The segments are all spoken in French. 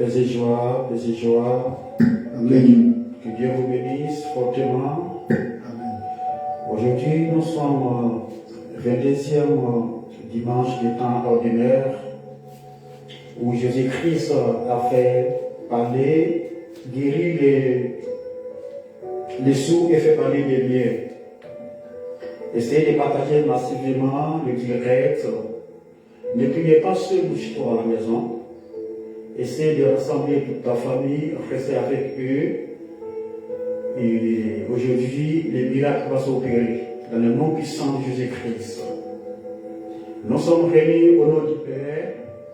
Paix et joie, paix et joie. Amen. Que Dieu vous bénisse fortement. Amen. Aujourd'hui, nous sommes 22e dimanche du temps ordinaire où Jésus-Christ a fait parler, guérir les sourds et fait parler les muets. Essayez de partager massivement le direct. Ne priez pas seul ou chez toi à la maison. Essayez de rassembler toute ta famille, rester avec eux. Et aujourd'hui, les miracles vont s'opérer dans le nom puissant de Jésus-Christ. Nous sommes réunis au nom du Père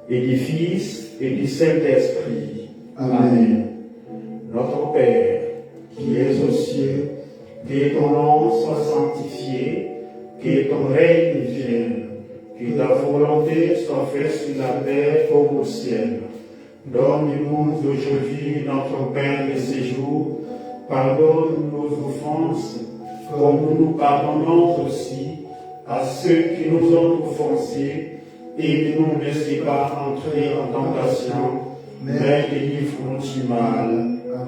et du Fils et du Saint-Esprit. Amen. Notre Père, qui es aux cieux, que ton nom soit sanctifié, que ton règne vienne, que ta volonté soit faite sur la terre comme au ciel. Donne-nous aujourd'hui notre pain de ce jour. Pardonne nos offenses, comme nous pardonnons aussi à ceux qui nous ont offensés, et ne nous laissez pas entrer en tentation, mais délivre-nous du mal.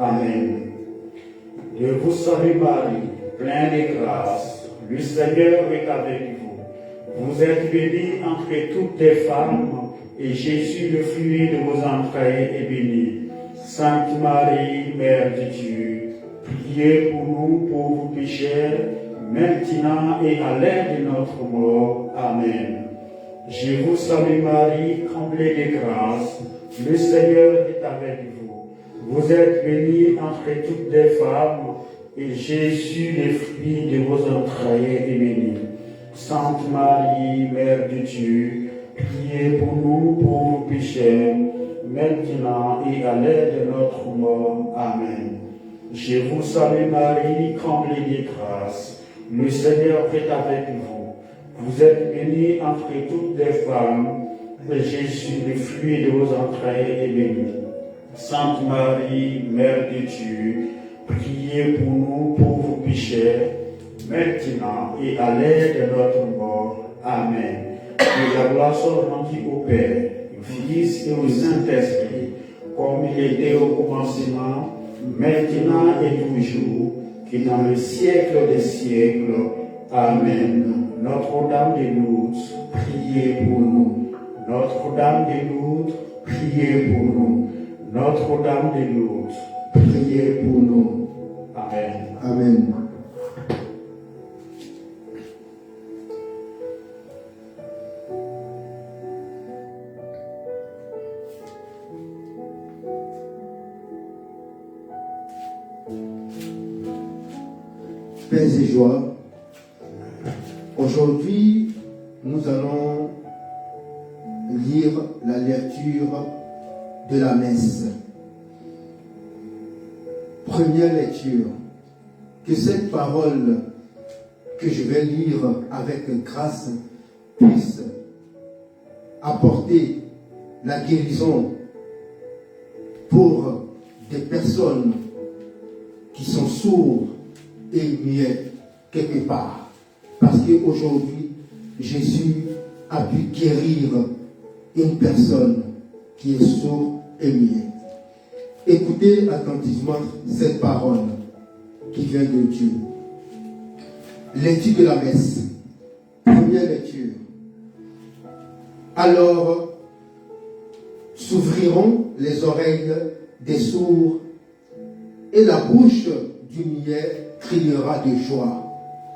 Amen. Dieu vous salue Marie, pleine de grâce, le Seigneur est avec vous. Vous êtes bénie entre toutes les femmes, et Jésus, le fruit de vos entrailles, est béni. Sainte Marie, Mère de Dieu, priez pour nous pauvres pécheurs, maintenant et à l'heure de notre mort. Amen. Je vous salue Marie, comblée de grâce, le Seigneur est avec vous. Vous êtes bénie entre toutes les femmes, et Jésus, le fruit de vos entrailles, est béni. Sainte Marie, Mère de Dieu, priez pour nous pauvres pécheurs, maintenant et à l'heure de notre mort. Amen. Je vous salue Marie, comblée de grâce, le Seigneur est avec vous. Vous êtes bénie entre toutes les femmes, et Jésus, le fruit de vos entrailles, est béni. Sainte Marie, Mère de Dieu, priez pour nous pauvres pécheurs, maintenant et à l'heure de notre mort. Amen. Que la gloire soit rendue au Père, au Fils et au Saint-Esprit, comme il était au commencement, maintenant et toujours, et dans le siècle des siècles. Amen. Notre-Dame de Lourdes, priez pour nous. Notre-Dame de Lourdes, priez pour nous. Notre-Dame de Lourdes, priez pour nous. Amen. Amen. Paix et joie. Aujourd'hui, nous allons lire la lecture de la messe. Première lecture. Que cette parole que je vais lire avec grâce puisse apporter la guérison pour des personnes qui sont sourdes et muets quelque part. Parce qu'aujourd'hui, Jésus a pu guérir une personne qui est sourde et muette. Écoutez attentivement cette parole qui vient de Dieu. Lecture de la messe. Première lecture. Alors s'ouvriront les oreilles des sourds et la bouche du muet criera de joie.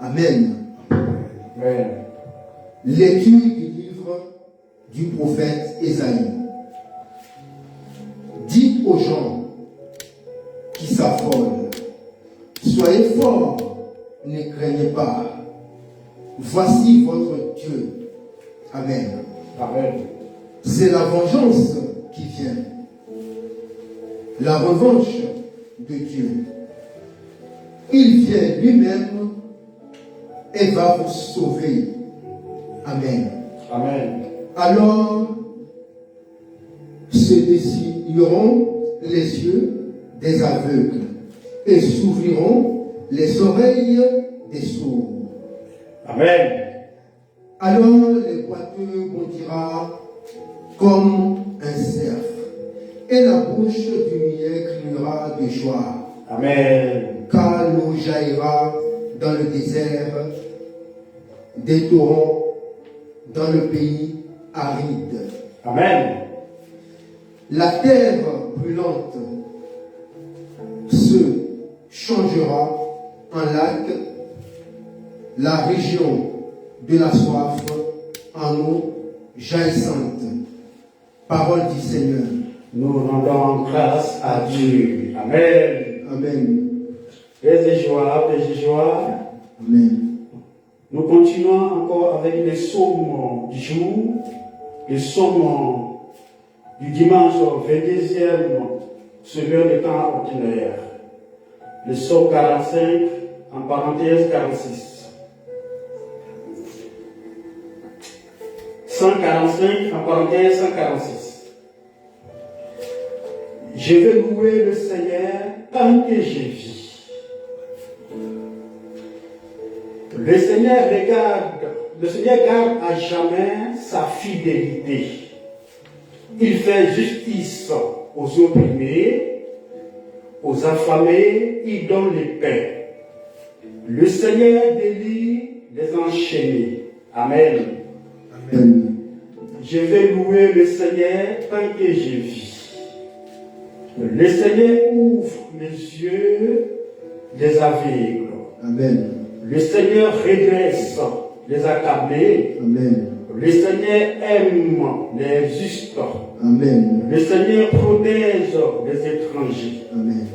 Amen. Amen. Lecture du livre du prophète Ésaïe. Dites aux gens qui s'affolent, soyez forts, ne craignez pas. Voici votre Dieu. Amen. Amen. C'est la vengeance qui vient. La revanche de Dieu. Il vient lui-même et va vous sauver. Amen. Amen. Alors se dessilleront les yeux des aveugles et s'ouvriront les oreilles des sourds. Amen. Alors les boiteux bondira comme un cerf et la bouche du muet criera de joie. Amen. Car l'eau jaillira dans le désert, des torrents dans le pays aride. Amen. La terre brûlante se changera en lac, la région de la soif en eau jaillissante. Parole du Seigneur. Nous rendons grâce à Dieu. Amen. Amen. Paix et joie, paix et joie. Amen. Nous continuons encore avec les psaumes du jour, les psaumes du dimanche 22e, selon le temps ordinaire. Le psaume 45, en parenthèse 46. 145, en parenthèse 146. Je vais louer le Seigneur tant que je vis. Le Seigneur garde à jamais sa fidélité. Il fait justice aux opprimés, aux affamés, il donne le pain. Le Seigneur délie les enchaînés. Amen. Amen. Je vais louer le Seigneur tant que je vis. Le Seigneur ouvre les yeux des aveugles. Amen. Le Seigneur redresse les accablés. Amen. Le Seigneur aime les justes. Amen. Le Seigneur protège les étrangers. Amen.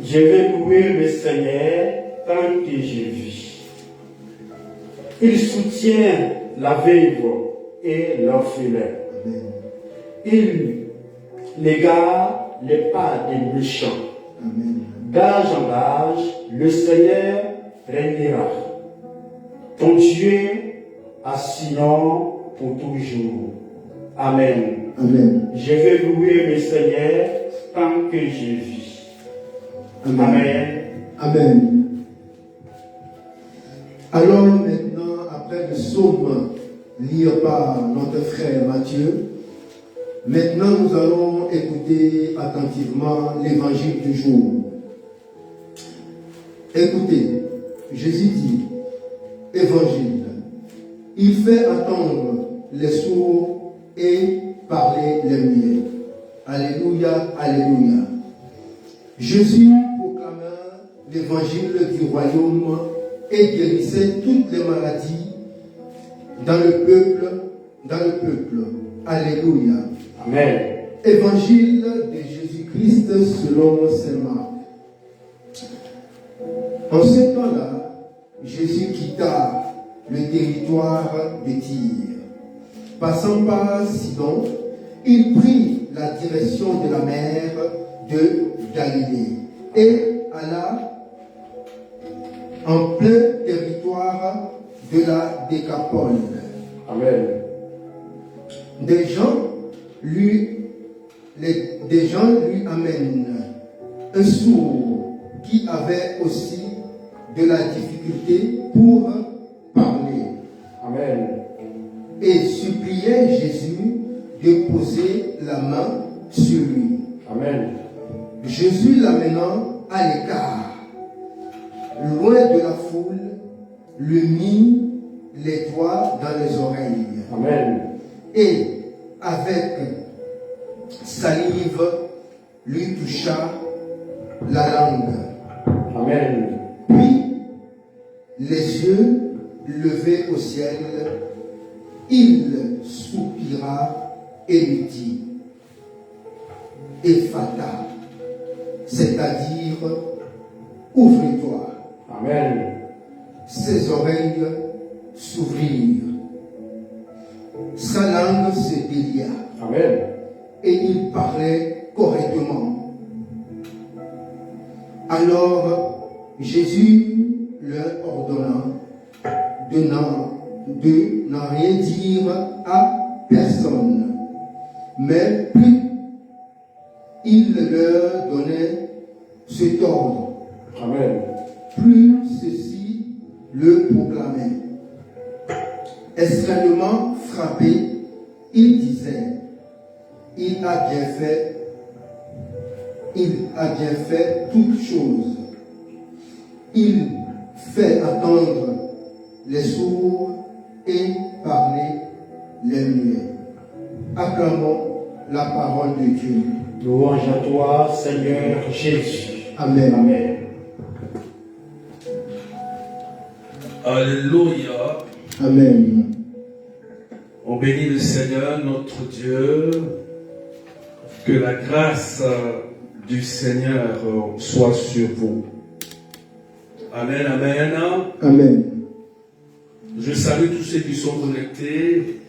Je vais louer le Seigneur tant que je vis. Il soutient la veuve et l'orphelin. Amen. Il n'égare les pas des méchants. Amen. D'âge en âge, le Seigneur régnera. Ton Dieu à Sion pour toujours. Amen. Amen. Je vais louer le Seigneur tant que je vis. Amen. Amen. Amen. Alors maintenant, après le psaume lié par notre frère Matthieu, maintenant nous allons écouter attentivement l'évangile du jour. Écoutez, Jésus dit, évangile, il fait entendre les sourds et parler les muets. Alléluia, alléluia. Jésus proclamait l'évangile du royaume et guérissait toutes les maladies dans le peuple. Alléluia. Amen. Évangile de Jésus-Christ selon saint Marc. En ce temps-là, Jésus quitta le territoire de Tyr. Passant par Sidon, il prit la direction de la mer de Galilée et alla en plein territoire de la Décapole. Amen. Des gens lui amènent un sourd qui avait aussi de la difficulté pour parler. Amen. Et suppliait Jésus de poser la main sur lui. Amen. Jésus l'amenant à l'écart, loin de la foule, lui mit les doigts dans les oreilles. Amen. Et avec salive lui toucha la langue. Amen. Puis, les yeux levés au ciel, il soupira et lui dit, Ephata, c'est-à-dire, ouvre-toi. Amen. Ses oreilles s'ouvrirent. Sa langue se délia. Amen. Et il parlait correctement. Alors Jésus leur ordonna de n'en rien dire à personne, mais plus il leur donnait cet ordre, Amen. plus ceux-ci le proclamaient. Extrêmement frappé, il disait, Il a bien fait toutes choses. Il fait attendre les sourds et parler les muets. Acclamons la parole de Dieu. Louange à toi, Seigneur Jésus. Amen. Amen. Alléluia. Amen. On bénit le Seigneur, notre Dieu. Que la grâce du Seigneur soit sur vous. Amen, amen. Amen. Je salue tous ceux qui sont connectés.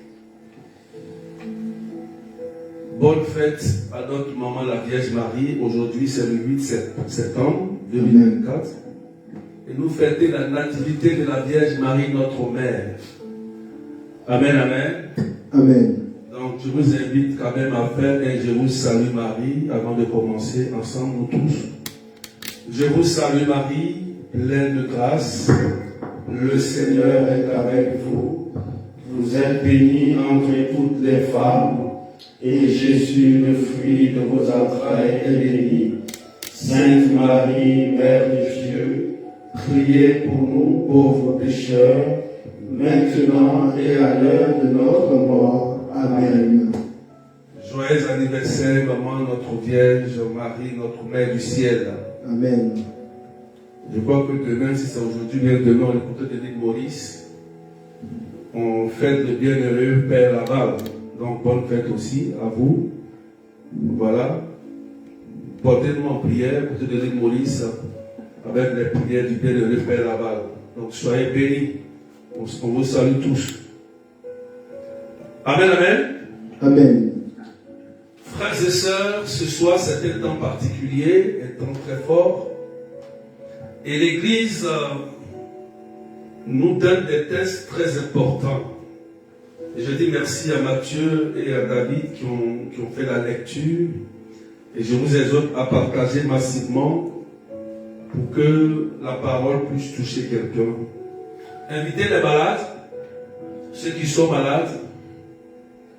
Bonne fête à notre maman la Vierge Marie. Aujourd'hui, c'est le 8 septembre 2024. Et nous fêtons la nativité de la Vierge Marie, notre mère. Amen, amen. Amen. Donc, je vous invite quand même à faire un Je vous salue Marie avant de commencer ensemble, nous tous. Je vous salue Marie, pleine de grâce. Le Seigneur est avec vous. Vous êtes bénie entre toutes les femmes, et Jésus, le fruit de vos entrailles, est béni. Sainte Marie, Mère de Dieu, priez pour nous pauvres pécheurs, maintenant et à l'heure de notre mort. Amen. Joyeux anniversaire, maman, notre Vierge Marie, notre Mère du ciel. Amen. Je crois que demain, si c'est aujourd'hui, bien demain, on écoute de l'île Maurice. On fête le bienheureux Père Laval. Donc, bonne fête aussi à vous. Voilà. Portez-nous en prière pour de l'île Maurice avec les prières du bienheureux Père Laval. Donc, soyez bénis. On vous salue tous. Amen, amen. Amen. Frères et sœurs, ce soir, c'est un temps particulier, un temps très fort. Et l'Église nous donne des textes très importants. Et je dis merci à Mathieu et à David qui ont fait la lecture. Et je vous exhorte à partager massivement pour que la parole puisse toucher quelqu'un. Invitez les malades, ceux qui sont malades,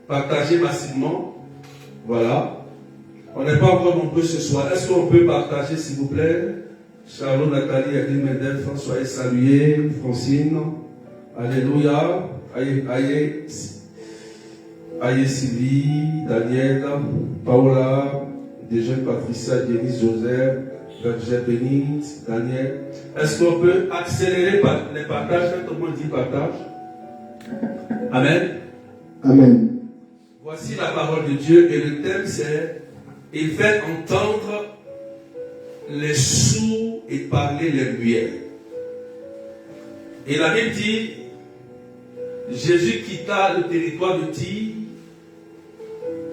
partagez massivement. Voilà. On n'est pas encore nombreux ce soir. Est-ce qu'on peut partager, s'il vous plaît? Charlotte, Nathalie, Edith, Medel, soyez salués. Francine, alléluia. Aïe Sylvie, Daniel, Paola, des jeunes Patricia, Denise, Joseph, Berger Bénite, Daniel. Est-ce qu'on peut accélérer les partages? Quand tout le monde dit partage. Amen. Amen. Voici la parole de Dieu et le thème c'est « Il fait entendre les sourds et parler les muets ». Et la Bible dit « Jésus quitta le territoire de Tyr,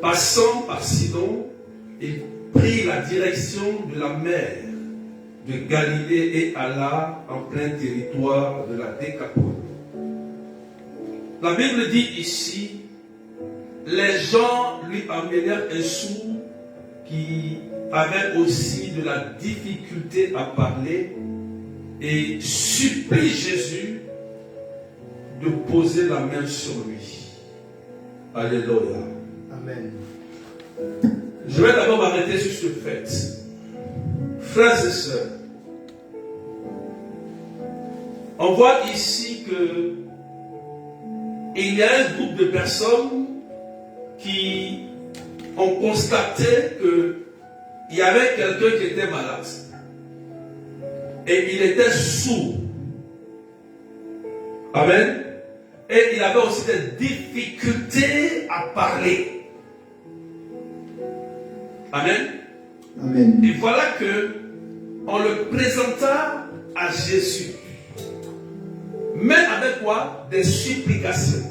passant par Sidon, et prit la direction de la mer de Galilée et alla en plein territoire de la Décapole. » La Bible dit ici les gens lui amenèrent un sourd qui avait aussi de la difficulté à parler et supplie Jésus de poser la main sur lui. Alléluia. Amen. Je vais d'abord m'arrêter sur ce fait. Frères et sœurs, on voit ici que il y a un groupe de personnes qui ont constaté qu'il y avait quelqu'un qui était malade. Et il était sourd. Amen. Et il avait aussi des difficultés à parler. Amen. Amen. Et voilà que on le présenta à Jésus. Mais avec quoi? Des supplications.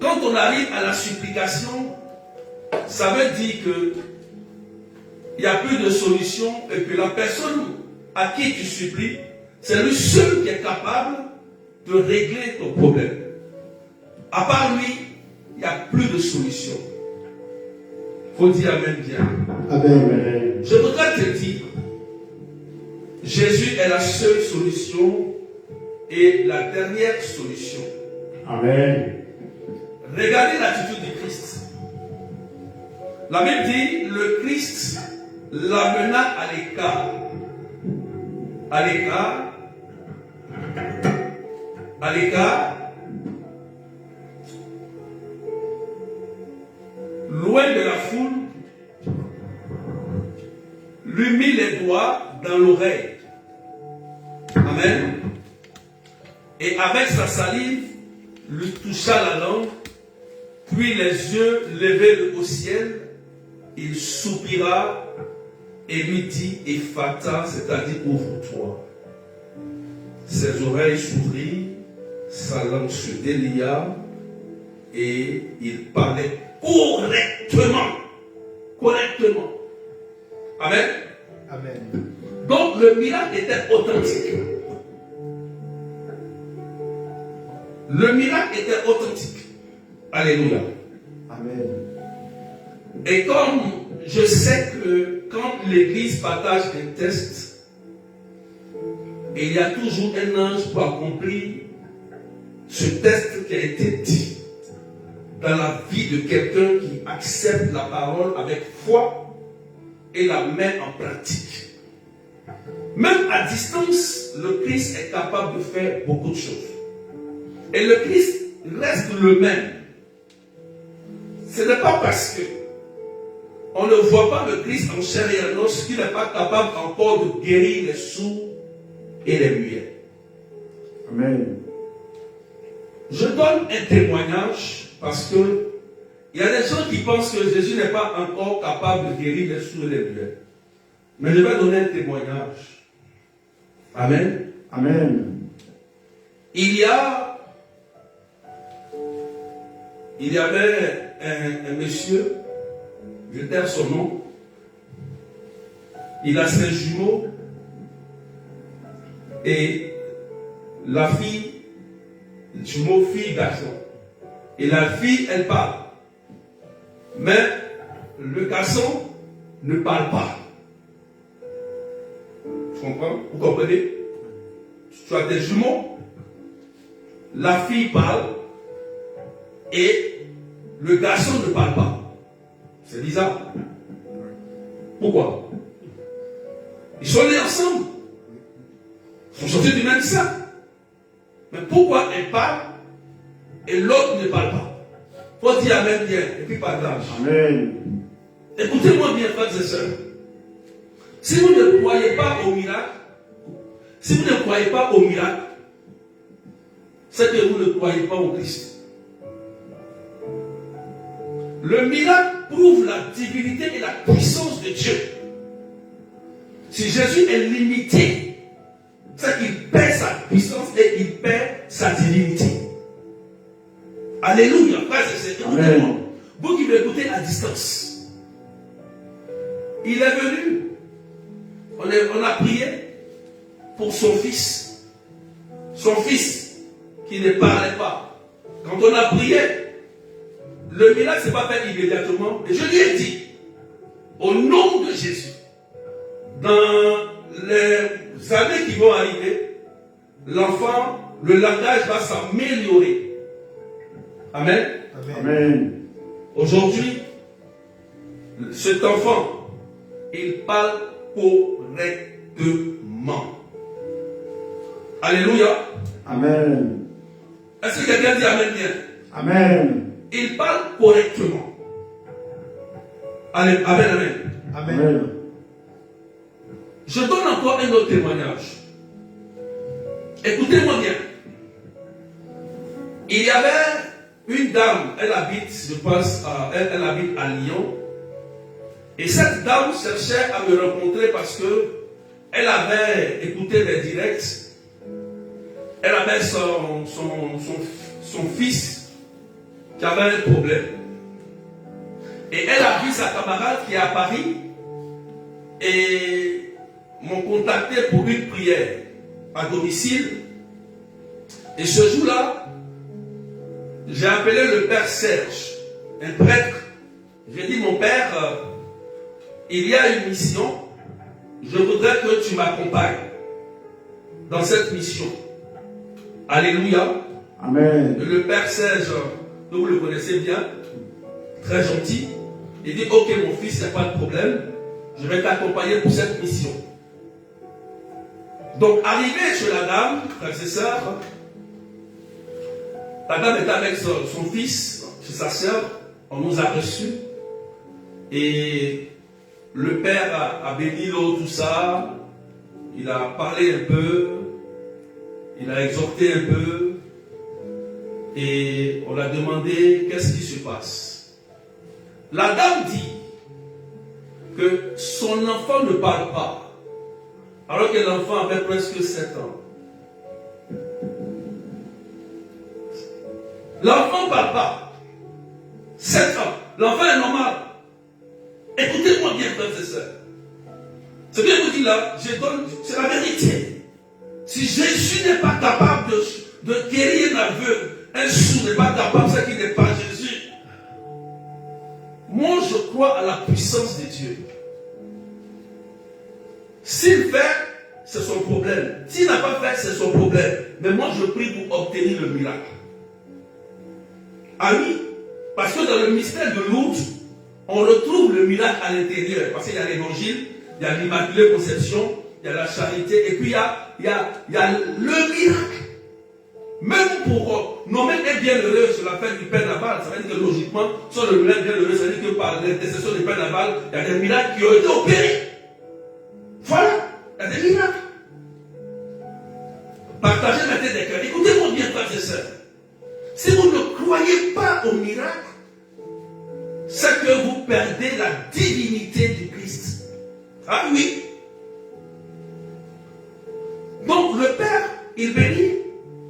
Quand on arrive à la supplication, ça veut dire que il n'y a plus de solution et que la personne à qui tu supplies, c'est lui seul qui est capable de régler ton problème. À part lui, il n'y a plus de solution. Il faut dire Amen bien. Amen. Je voudrais te dire, Jésus est la seule solution et la dernière solution. Amen. Regardez l'attitude du Christ. La Bible dit, le Christ l'amena à l'écart. À l'écart. À l'écart. Loin de la foule, lui mit les doigts dans l'oreille. Amen. Et avec sa salive, lui toucha la langue, puis les yeux levés au ciel, il soupira et lui dit, Ephata, c'est-à-dire ouvre-toi. Ses oreilles s'ouvrirent, sa langue se délia et il parlait correctement. Correctement. Amen. Amen. Donc le miracle était authentique. Le miracle était authentique. Alléluia. Amen. Et comme je sais que quand l'Église partage un test, il y a toujours un ange pour accomplir ce test qui a été dit dans la vie de quelqu'un qui accepte la parole avec foi et la met en pratique. Même à distance, le Christ est capable de faire beaucoup de choses. Et le Christ reste le même. Ce n'est pas parce que on ne voit pas le Christ en chair et en os qu'il n'est pas capable encore de guérir les sourds et les muets. Amen. Je donne un témoignage parce que il y a des gens qui pensent que Jésus n'est pas encore capable de guérir les sourds et les muets. Mais je vais donner un témoignage. Amen. Amen. Il y avait un monsieur, je taire son nom, il a 5 jumeaux et la fille, jumeau fille, garçon. Et la fille, elle parle. Mais le garçon ne parle pas. Tu comprends? Vous comprenez? Tu as des jumeaux, la fille parle et le garçon ne parle pas. C'est bizarre. Pourquoi? Ils sont nés ensemble. Ils sont sortis du même sein. Mais pourquoi elle parle et l'autre ne parle pas? Faut dire Amen bien et puis partage. Amen. Écoutez-moi bien, frères et sœurs. Si vous ne croyez pas au miracle, c'est que vous ne croyez pas au Christ. Le miracle prouve la divinité et la puissance de Dieu. Si Jésus est limité, c'est qu'il perd sa puissance et il perd sa divinité. Alléluia, frères et sœurs, écoutez-moi. Vous qui m'écoutez à distance, il est venu, on a prié pour son fils qui ne parlait pas. Quand on a prié, le miracle ne s'est pas fait immédiatement. Et je lui ai dit, au nom de Jésus, dans les années qui vont arriver, l'enfant, le langage va s'améliorer. Amen. Amen. Aujourd'hui, cet enfant, il parle correctement. Alléluia. Amen. Est-ce que quelqu'un dit Amen bien? Amen. Il parle correctement. Amen, amen. Amen. Je donne encore un autre témoignage. Écoutez-moi bien. Il y avait une dame, elle habite, je pense, elle habite à Lyon. Et cette dame cherchait à me rencontrer parce que elle avait écouté les directs. Elle avait son fils qui avait un problème. Et elle a vu sa camarade qui est à Paris et m'ont contacté pour une prière à domicile. Et ce jour-là, j'ai appelé le père Serge, un prêtre. J'ai dit, mon père, il y a une mission. Je voudrais que tu m'accompagnes dans cette mission. Alléluia. Amen. Le père Serge, que vous le connaissez bien, très gentil. Il dit, ok mon fils, il n'y a pas de problème, je vais t'accompagner pour cette mission. Donc arrivé chez la dame, frères et sœurs, la dame était avec son fils, chez sa sœur, on nous a reçus. Et le père a béni l'eau, tout ça. Il a parlé un peu. Il a exhorté un peu. Et on a demandé qu'est-ce qui se passe. La dame dit que son enfant ne parle pas. Alors que l'enfant avait presque 7 ans. L'enfant ne parle pas. 7 ans. L'enfant est normal. Écoutez-moi bien, frères et sœurs. Ce que je vous dis là, c'est la vérité. Si Jésus n'est pas capable de guérir un aveugle, un sourd n'est pas capable, c'est qu'il n'est pas Jésus. Moi, je crois à la puissance de Dieu. S'il fait, c'est son problème. S'il n'a pas fait, c'est son problème. Mais moi, je prie pour obtenir le miracle. Ah oui, parce que dans le mystère de Lourdes, on retrouve le miracle à l'intérieur. Parce qu'il y a l'évangile, il y a l'Immaculée Conception, il y a la charité, et puis il y a le miracle. Même pour nommer un bienheureux sur la fête du Père Laval, ça veut dire que logiquement, sur le miracle bienheureux, ça veut dire que par l'intercession du Père Laval, il y a des miracles qui ont été opérés. Voilà, il y a des miracles. Partagez la tête des cœurs. Écoutez-moi bien, frères et sœurs. Si vous ne croyez pas au miracle, c'est que vous perdez la divinité du Christ. Ah oui. Donc le Père, il bénit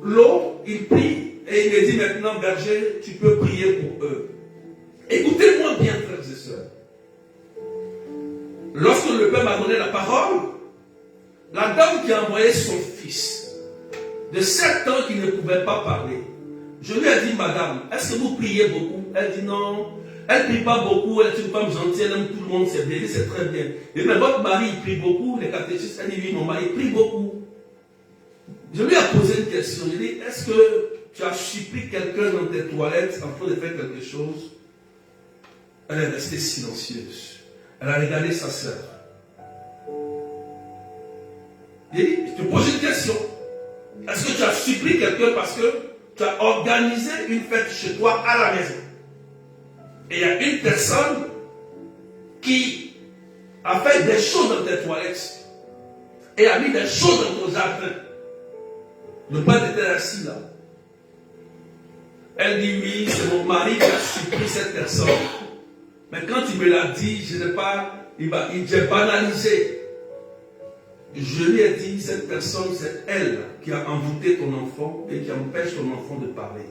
l'eau, il prie, et il me dit maintenant, berger, tu peux prier pour eux. Écoutez-moi bien, frères et sœurs. Lorsque le Père m'a donné la parole, la dame qui a envoyé son fils, de 7 ans qui ne pouvait pas parler, je lui ai dit, madame, est-ce que vous priez beaucoup? Elle dit non. Elle ne prie pas beaucoup, elle est une femme gentille, elle aime tout le monde, c'est bien, c'est très bien. Et mais votre mari, il prie beaucoup, les catéchistes, elle dit oui, mon mari, il prie beaucoup. Je lui ai posé une question, je lui ai dit, est-ce que tu as supplié quelqu'un dans tes toilettes en train de faire quelque chose? Elle est restée silencieuse. Elle a regardé sa sœur. J'ai dit, je te pose une question. Est-ce que tu as supplié quelqu'un parce que tu as organisé une fête chez toi à la maison? Et il y a une personne qui a fait des choses dans tes toilettes et a mis des choses dans ton jardin. Le père était assis là. Elle dit oui, c'est mon mari qui a supplié cette personne. Mais quand il me l'a dit, je n'ai pas, j'ai banalisé. Je lui ai dit, cette personne, c'est elle qui a envoûté ton enfant et qui empêche ton enfant de parler.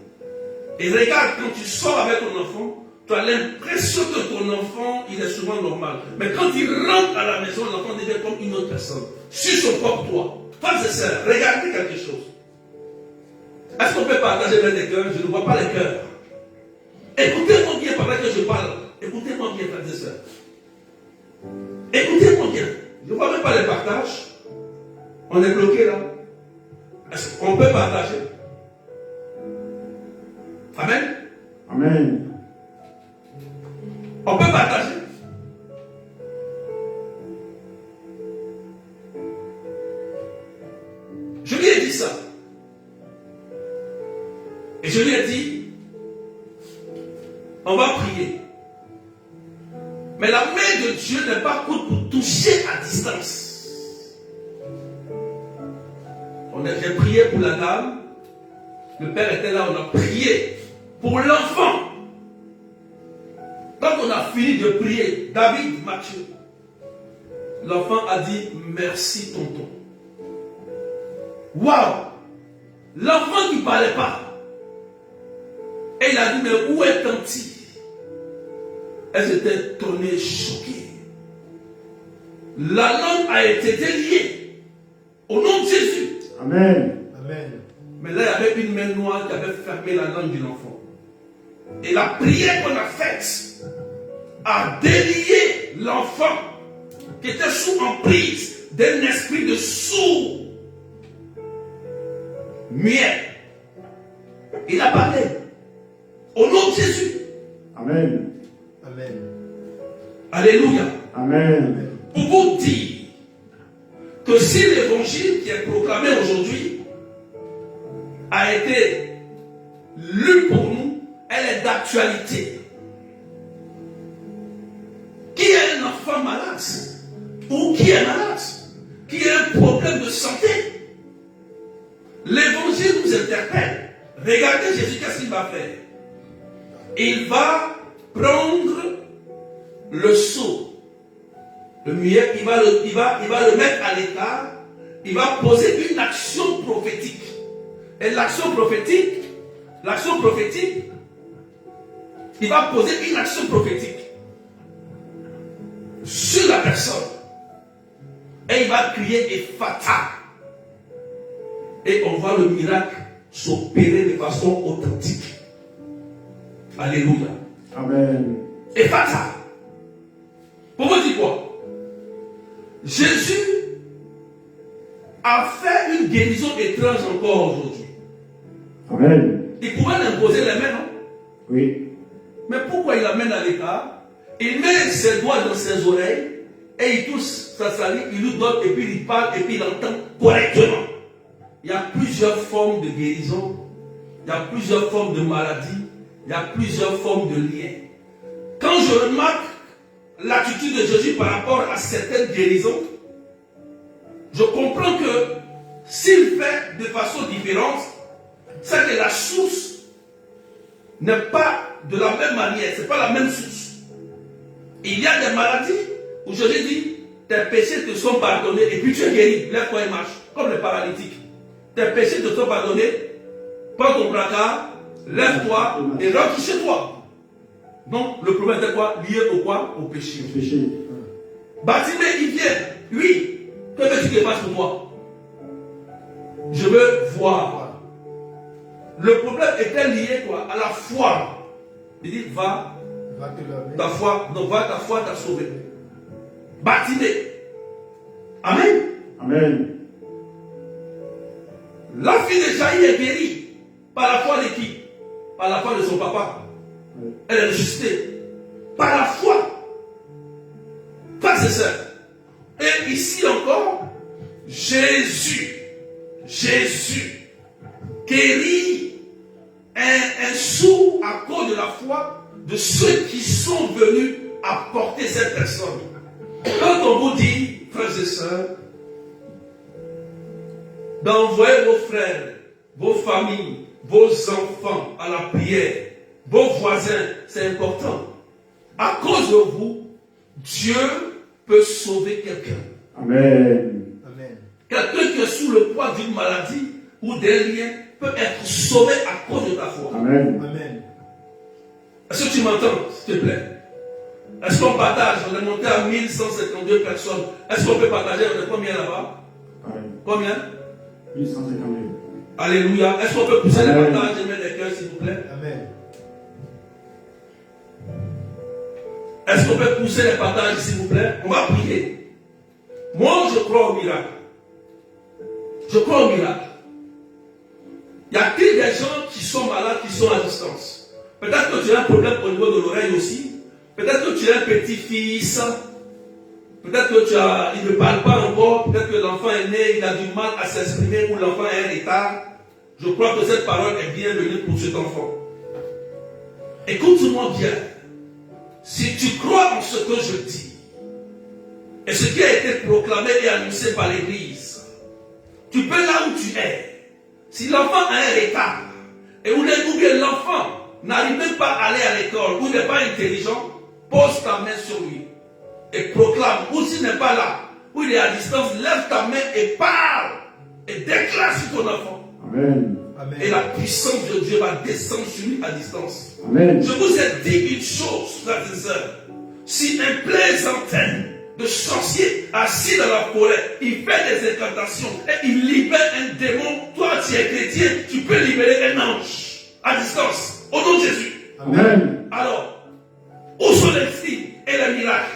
Et regarde, quand tu sors avec ton enfant, tu as l'impression que ton enfant, il est souvent normal. Mais quand il rentre à la maison, l'enfant devient comme une autre personne. Sur son propre toit. Frères et sœurs, regardez quelque chose. Est-ce qu'on peut partager avec les cœurs? Je ne vois pas les cœurs. Écoutez-moi bien pendant que je parle. Écoutez-moi bien, frères et sœurs. Écoutez-moi bien. Je ne vois même pas les partages. On est bloqué là. Est-ce qu'on peut partager? Amen. Amen. On peut partager. Je lui ai dit ça. Et je lui ai dit, on va prier. Mais la main de Dieu n'est pas courte pour toucher à distance. J'ai prié pour la dame. Le père était là, on a prié pour l'enfant. Quand on a fini de prier, David, Mathieu, l'enfant a dit merci tonton. Waouh! L'enfant qui ne parlait pas. Et il a dit, mais où est Tanti? Elles étaient étonnées, choquées. La langue a été déliée. Au nom de Jésus. Amen. Amen. Mais là, il y avait une main noire qui avait fermé la langue de l'enfant. Et la prière qu'on a faite a délié l'enfant qui était sous emprise d'un esprit de sourd. Muet. Il a parlé. Au nom de Jésus. Amen. Amen. Alléluia. Amen. Pour vous dire que si l'évangile qui est proclamé aujourd'hui a été lu pour nous, elle est d'actualité. Qui est un enfant malade ou qui est malade, qui a un problème de santé, l'évangile nous interpelle. Regardez Jésus, qu'est-ce qu'il va faire? Il va prendre le seau, le muet, il va le mettre à l'écart, il va poser une action prophétique. Et l'action prophétique, il va poser une action prophétique sur la personne. Et il va crier Ephata. Et on voit le miracle s'opérer de façon authentique. Alléluia. Amen. Ephata. Pour vous dire quoi? Jésus a fait une guérison étrange encore aujourd'hui. Amen. Il pouvait l'imposer les mains, non? Oui. Mais pourquoi il l'amène à l'écart? Il met ses doigts dans ses oreilles et il touche sa salive, il lui donne et puis il parle et puis il entend correctement. Il y a plusieurs formes de guérison, il y a plusieurs formes de maladies, il y a plusieurs formes de liens. Quand je remarque l'attitude de Jésus par rapport à certaines guérisons, je comprends que s'il fait de façon différente, c'est que la source n'est pas de la même manière, ce n'est pas la même source. Il y a des maladies où Jésus dit, tes péchés te sont pardonnés et puis tu es guéri, lève-toi et marche, comme les paralytiques. Tes péchés te sont pardonnés, prends ton brancard, lève-toi et rentre chez toi. Donc le problème c'est quoi? Lié au quoi? Au péché. Le péché. Bartimée, il vient, oui, que veux-tu que je fasse pour toi? Je veux voir. Le problème était lié quoi? À la foi. Il dit, va ta foi t'a sauvé. Bartimée. Amen. Amen. La fille de Jaïr est guérie par la foi de qui? Par la foi de son papa. Oui. Elle est ressuscitée. Par la foi. Frères et sœurs. Et ici encore, Jésus guérit un sourd à cause de la foi de ceux qui sont venus apporter cette personne. Quand on vous dit, frères et sœurs, d'envoyer vos frères, vos familles, vos enfants à la prière, vos voisins, c'est important. À cause de vous, Dieu peut sauver quelqu'un. Amen. Quelqu'un qui est sous le poids d'une maladie ou d'un lien peut être sauvé à cause de ta foi. Amen. Est-ce que tu m'entends, s'il te plaît? Est-ce qu'on partage? On est monté à 1152 personnes. Est-ce qu'on peut partager? On est combien là-bas? Combien? 1152. Alléluia. Est-ce qu'on peut pousser les Amen. partages et mettre des cœurs, s'il vous plaît? Amen. Est-ce qu'on peut pousser les partages, s'il vous plaît? On va prier. Moi, je crois au miracle. Je crois au miracle. Y a-t-il des gens qui sont malades, qui sont à distance? Peut-être que tu as un problème au niveau de l'oreille aussi. Peut-être que tu as un petit-fils. Peut-être que il ne parle pas encore. Peut-être que l'enfant est né, il a du mal à s'exprimer ou l'enfant est en retard. Je crois que cette parole est bienvenue pour cet enfant. Écoute-moi bien. Si tu crois en ce que je dis, et ce qui a été proclamé et annoncé par l'Église, tu peux là où tu es. Si l'enfant a un retard, et ou bien l'enfant n'arrive même pas à aller à l'école, ou n'est pas intelligent, pose ta main sur lui et proclame. Ou s'il n'est pas là, ou il est à distance, lève ta main et parle et déclare sur ton enfant. Amen. Et la puissance de Dieu va descendre sur lui à distance. Amen. Je vous ai dit une chose, frères et sœurs. Si un plaisantin de sorcier assis dans la forêt, il fait des incantations et il libère un démon, toi tu es chrétien, tu peux libérer un ange à distance, au nom de Jésus. Amen. Alors, où sont les signes et les miracles?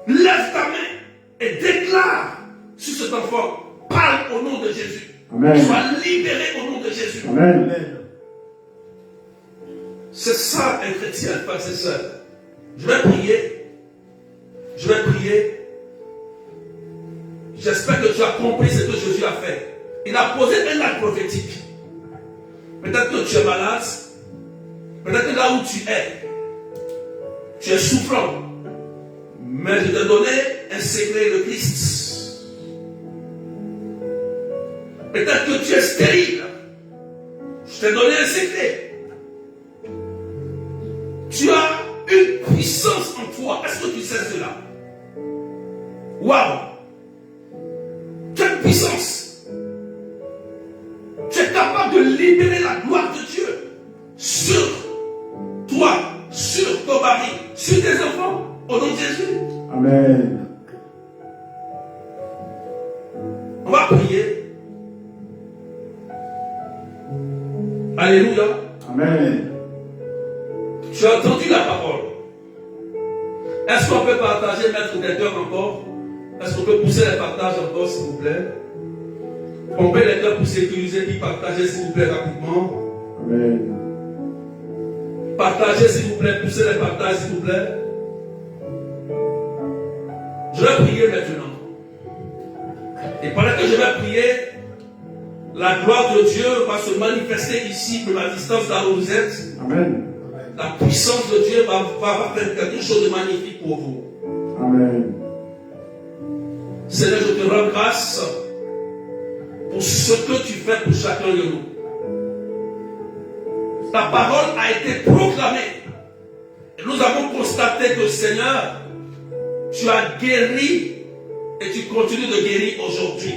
Lève ta main et déclare sur cet enfant. Parle au nom de Jésus. Amen. Sois libéré au nom de Jésus. Amen. C'est ça un chrétien, frères et sœurs. Je vais prier. Je vais prier. J'espère que tu as compris ce que Jésus a fait. Il a posé un acte prophétique. Peut-être que tu es malade. Peut-être que là où tu es souffrant. Mais je t'ai donné un secret de Christ. Peut-être que tu es stérile. Je t'ai donné un secret. Tu as une puissance en toi. Est-ce que tu sais cela? Waouh! Quelle puissance! Tu es capable de libérer la gloire de Dieu sur toi, sur ton mari, sur tes enfants, au nom de Jésus. Amen. On va prier. Alléluia. Amen. Tu as entendu la parole. Est-ce qu'on peut partager, mettre des cœurs encore? Est-ce qu'on peut pousser les partages encore, s'il vous plaît? On peut les cœurs pour sécuriser, puis partager, s'il vous plaît, rapidement. Amen. Partagez, s'il vous plaît, poussez les partages, s'il vous plaît. Je vais prier maintenant. Et pendant que je vais prier, la gloire de Dieu va se manifester ici, de la distance là où vous êtes. Amen. La puissance de Dieu va faire quelque chose de magnifique pour vous. Amen. Seigneur, je te rends grâce pour ce que tu fais pour chacun de nous. Ta parole a été proclamée. Et nous avons constaté que, Seigneur, tu as guéri et tu continues de guérir aujourd'hui.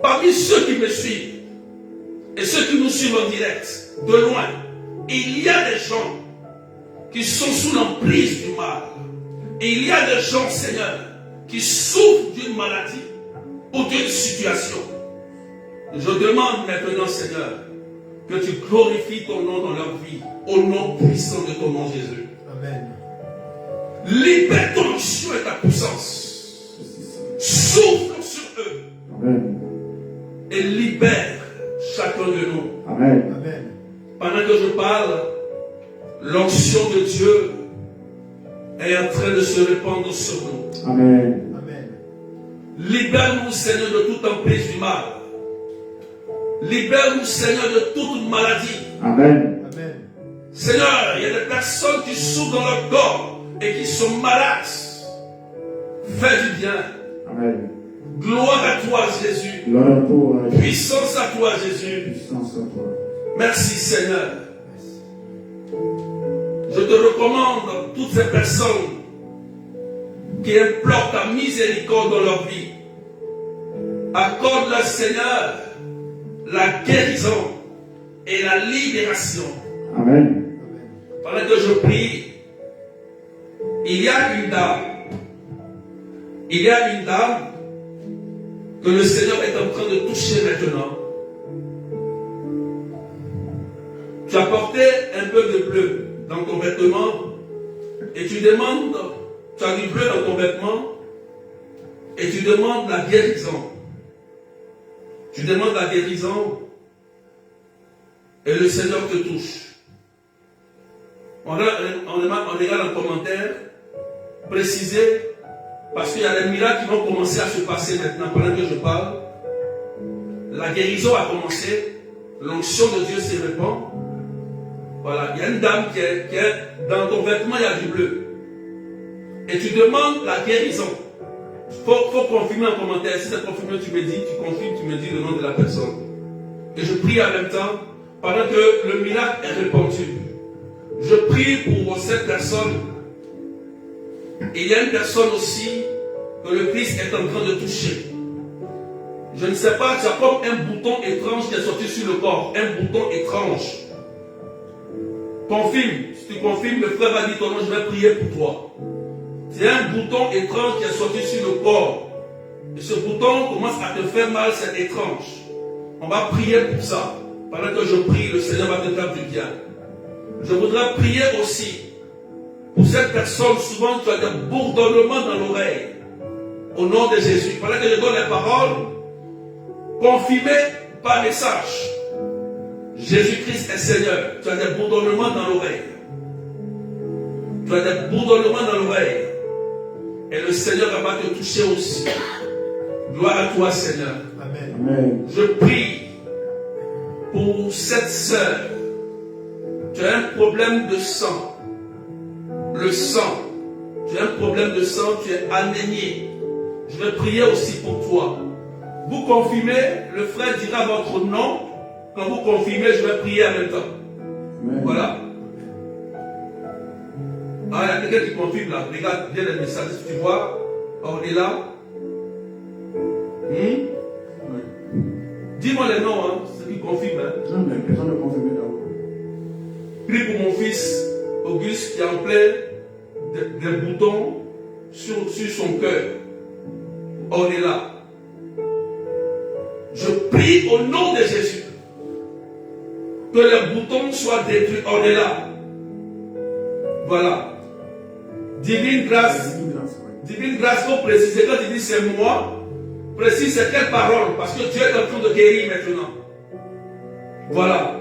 Parmi ceux qui me suivent et ceux qui nous suivent en direct, de loin, il y a des gens qui sont sous l'emprise du mal. Et il y a des gens, Seigneur, qui souffrent d'une maladie ou d'une situation. Je demande maintenant, Seigneur, que tu glorifies ton nom dans leur vie, au nom puissant de ton nom, Jésus. Amen. Libère ton onction et ta puissance. Souffle sur eux. Amen. Et libère chacun de nous. Amen. Amen. Pendant que je parle, l'onction de Dieu est en train de se répandre sur nous. Amen. Amen. Libère-nous, Seigneur, de toute emprise du mal. Libère-nous, Seigneur, de toute maladie. Amen. Amen. Seigneur, il y a des personnes qui souffrent dans leur corps et qui sont malades. Fais du bien. Amen. Gloire à toi, Jésus. Gloire à toi. Puissance à toi, Jésus. Puissance à toi. Merci, Seigneur. Je te recommande toutes ces personnes qui implorent ta miséricorde dans leur vie. Accorde-leur, Seigneur, la guérison et la libération. Amen. Pendant que je prie, il y a une dame. Il y a une dame que le Seigneur est en train de toucher maintenant. Tu as porté un peu de bleu dans ton vêtement et tu demandes, tu as du bleu dans ton vêtement et tu demandes la guérison. Tu demandes la guérison et le Seigneur te touche. On regarde en commentaire, préciser, parce qu'il y a des miracles qui vont commencer à se passer maintenant pendant que je parle. La guérison a commencé, l'onction de Dieu se répand. Voilà, il y a une dame qui est dans ton vêtement, il y a du bleu. Et tu demandes la guérison. Il faut confirmer en commentaire. Si c'est confirmé, tu me dis, tu confirmes, tu me dis le nom de la personne. Et je prie en même temps, pendant que le miracle est répandu. Je prie pour cette personne. Et il y a une personne aussi que le Christ est en train de toucher. Je ne sais pas, tu as comme un bouton étrange qui est sorti sur le corps. Un bouton étrange. Confirme. Si tu confirmes, le frère va dire ton nom, je vais prier pour toi. C'est un bouton étrange qui est sorti sur le corps. Et ce bouton commence à te faire mal, c'est étrange. On va prier pour ça. Pendant que je prie, le Seigneur va te faire du bien. Je voudrais prier aussi pour cette personne. Souvent, tu as des bourdonnements dans l'oreille. Au nom de Jésus. Pendant que je donne les paroles, confirmez par message. Jésus-Christ est Seigneur. Tu as des bourdonnements dans l'oreille. Tu as des bourdonnements dans l'oreille. Et le Seigneur va te toucher aussi. Gloire à toi, Seigneur. Amen. Je prie pour cette sœur. Tu as un problème de sang. Le sang. Tu as un problème de sang, tu es anémié. Je vais prier aussi pour toi. Vous confirmez, le frère dira votre nom. Quand vous confirmez, je vais prier en même temps. Amen. Voilà. Ah, il y a quelqu'un qui confirme là. Regarde bien les messages. Tu vois, on est là. Dis-moi les noms, hein, ceux qui confirment. Hein. Non, mais personne ne confirme d'abord. Prie pour mon fils Auguste qui est en plein des boutons sur son cœur. On est là. Je prie au nom de Jésus que les boutons soient détruits. On est là. Voilà. Divine grâce. Divine grâce, faut préciser. Quand il dit c'est moi, précise c'est quelle parole. Parce que Dieu est en train de guérir maintenant. Voilà.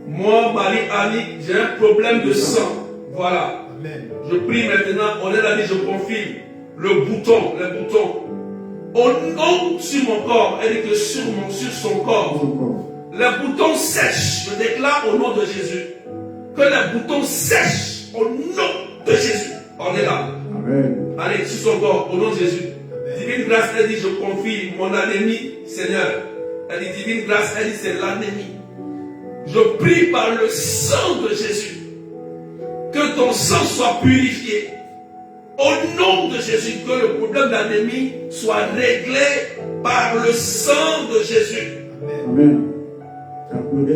Moi, Marie-Annie, j'ai un problème de sang. Voilà. Amen. Je prie maintenant, on est là, je confirme. Le bouton, les boutons. Au nom sur mon corps, elle dit que sur son corps, les boutons sèchent. Je déclare au nom de Jésus que les boutons sèchent au nom de Jésus. On est là. Amen. Allez, sur son corps, au nom de Jésus. Divine grâce, elle dit, je confie mon anémie, Seigneur. Elle dit, divine grâce, elle dit, c'est l'anémie. Je prie par le sang de Jésus que ton sang soit purifié. Au nom de Jésus, que le problème d'anémie soit réglé par le sang de Jésus. Amen.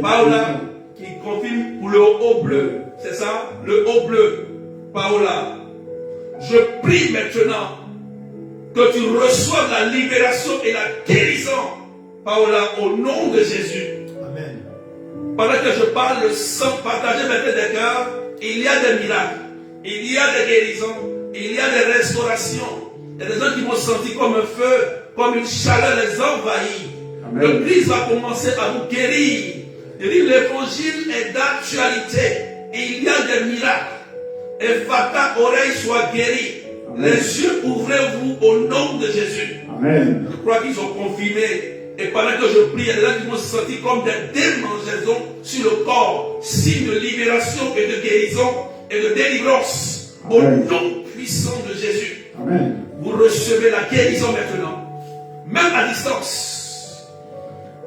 Paola qui confirme pour le haut bleu. C'est ça? Le haut bleu. Paola. Je prie maintenant que tu reçoives la libération et la guérison. Paola, au nom de Jésus. Amen. Pendant que je parle sans partager maintenant des cœurs, il y a des miracles, il y a des guérisons, il y a des restaurations. Il y a des gens qui vont sentir comme un feu, comme une chaleur les envahit. Le Christ va commencer à vous guérir. Il dit l'évangile est d'actualité. Il y a des miracles. Et Fata, oreille soit guérie. Les yeux, ouvrez-vous au nom de Jésus. Amen. Je crois qu'ils ont confirmé. Et pendant que je prie, il y a des gens qui vont se sentir comme des démangeaisons sur le corps. Signe de libération et de guérison et de délivrance. Amen. Au nom puissant de Jésus. Amen. Vous recevez la guérison maintenant. Même à distance.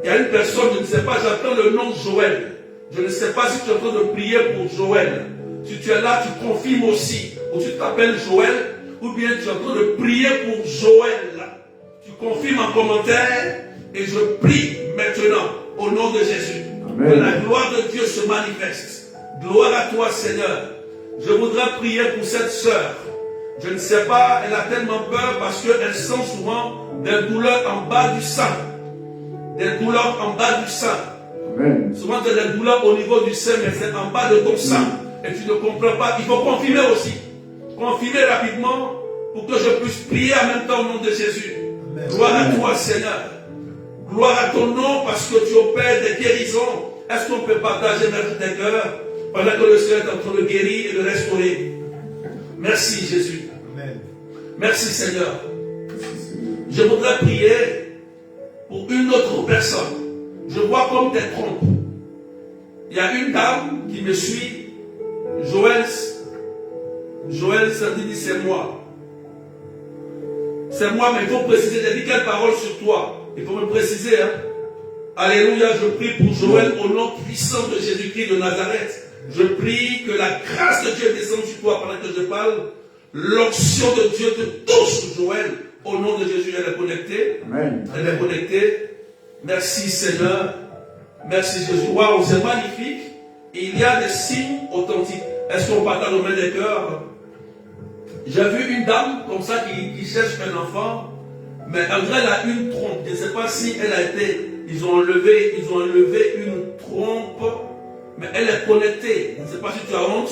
Il y a une personne, je ne sais pas, j'attends le nom de Joël. Je ne sais pas si tu es en train de prier pour Joël. Si tu es là, tu confirmes aussi. Ou tu t'appelles Joël, ou bien tu es en train de prier pour Joël. Tu confirmes en commentaire. Et je prie maintenant au nom de Jésus. Amen. Que la gloire de Dieu se manifeste. Gloire à toi, Seigneur. Je voudrais prier pour cette sœur. Je ne sais pas, elle a tellement peur parce qu'elle sent souvent des douleurs en bas du sein. Des douleurs en bas du sein. Amen. Souvent, tu as des douleurs au niveau du sein, mais c'est en bas de ton sein. Et tu ne comprends pas. Il faut confirmer aussi. Confirmer rapidement pour que je puisse prier en même temps au nom de Jésus. Amen. Gloire à toi, Seigneur. Gloire à ton nom parce que tu opères des guérisons. Est-ce qu'on peut partager notre des cœurs pendant que le Seigneur est en train de guérir et de restaurer? Merci Jésus. Amen. Merci Seigneur. Je voudrais prier pour une autre personne. Je vois comme des trompes. Il y a une dame qui me suit. Joël Sandini, c'est moi. C'est moi, mais il faut préciser. J'ai dit quelle parole sur toi. Il faut me préciser. Hein? Alléluia, je prie pour Joël au nom puissant de Jésus-Christ de Nazareth. Je prie que la grâce de Dieu descende sur toi pendant que je parle. L'onction de Dieu te touche, Joël. Au nom de Jésus, elle est connectée. Amen. Elle est connectée. Merci Seigneur. Merci Jésus. Waouh, c'est magnifique. Il y a des signes authentiques. Est-ce qu'on partage au main des cœurs? J'ai vu une dame comme ça qui cherche un enfant. Mais en vrai, elle a une trompe. Je ne sais pas si elle a été. Ils ont enlevé une trompe. Mais elle est connectée. Je ne sais pas si tu as honte.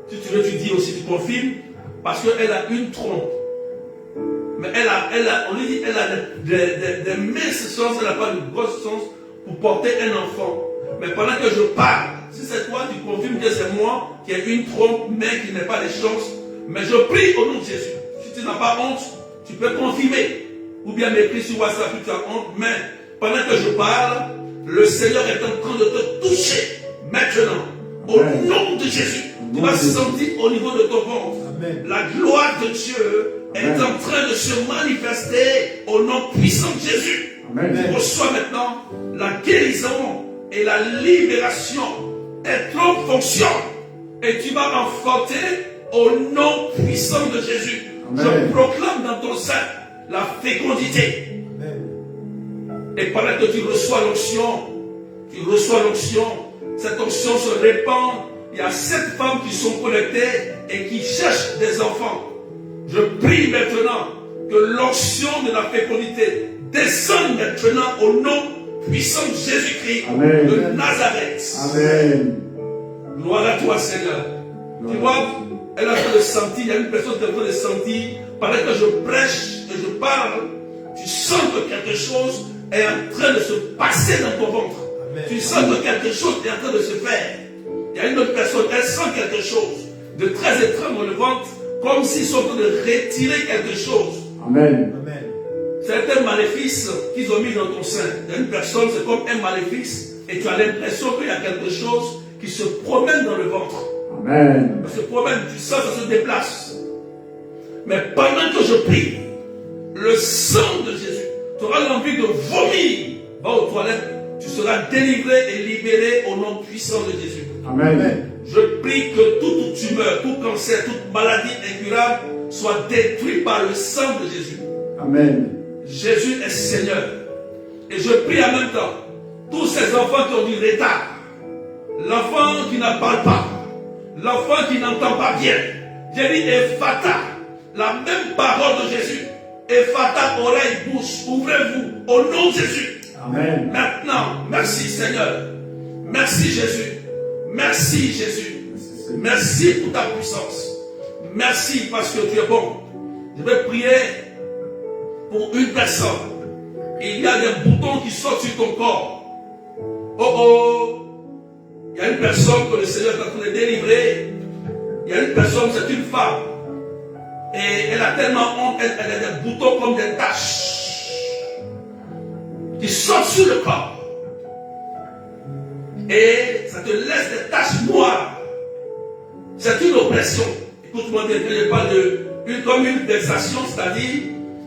Si tu veux, tu dis aussi, tu confirmes. Parce qu'elle a une trompe. Mais on lui dit, elle a des minces chances, elle n'a pas de grosses chances pour porter un enfant. Mais pendant que je parle, si c'est toi, tu confirmes que c'est moi qui ai une trompe, mais qui n'a pas de chance Mais je prie au nom de Jésus. Si tu n'as pas honte, tu peux confirmer. Ou bien m'écrire sur WhatsApp si tu as honte. Mais pendant que je parle, le Seigneur est en train de te toucher maintenant. Au nom de Jésus. Tu vas sentir au niveau de ton ventre. Amen. La gloire de Dieu est en train de se manifester au nom puissant de Jésus. Amen. Tu reçois maintenant la guérison et la libération. Et ton fonction. Et tu vas enfanter au nom puissant de Jésus. Amen. Je proclame dans ton sein la fécondité. Amen. Et pendant que tu reçois l'onction, cette onction se répand. Il y a 7 femmes qui sont connectées et qui cherchent des enfants. Je prie maintenant que l'onction de la fécondité descende maintenant au nom puissant de Jésus-Christ de Nazareth. Amen. Gloire à toi, Seigneur. Tu vois, elle a fait le sentir, il y a une personne qui a fait le sentir, pendant que je prêche et je parle, tu sens que quelque chose est en train de se passer dans ton ventre. Amen. Tu sens que quelque chose est en train de se faire. Il y a une autre personne, elle sent quelque chose de très étrange dans le ventre, comme s'ils sont en train de retirer quelque chose. Amen. Amen. C'est un maléfice qu'ils ont mis dans ton sein. Il y a une personne, c'est comme un maléfice, et tu as l'impression qu'il y a quelque chose qui se promène dans le ventre. Amen. Ça se promène, tu sens, ça se déplace. Mais pendant que je prie, le sang de Jésus, tu auras l'envie de vomir. Va aux toilettes, tu seras délivré et libéré au nom puissant de Jésus. Amen. Je prie que toute tumeur, tout cancer, toute maladie incurable soit détruite par le sang de Jésus. Amen. Jésus est Seigneur. Et je prie en même temps, tous ces enfants qui ont du retard, l'enfant qui ne parle pas, l'enfant qui n'entend pas bien, j'ai dit Ephata, la même parole de Jésus. Ephata, oreille, bouche, ouvrez-vous au nom de Jésus. Amen. Maintenant, merci Seigneur. Merci Jésus. Merci Jésus. Merci pour ta puissance. Merci parce que tu es bon. Je vais prier pour une personne. Il y a des boutons qui sortent sur ton corps. Oh oh. Il y a une personne que le Seigneur est en train de délivrer. Il y a une personne, c'est une femme. Et elle a tellement honte, elle a des boutons comme des taches qui sortent sur le corps. Et ça te laisse des taches noires. C'est une oppression. Écoute-moi bien, je parle comme une vexation, c'est-à-dire,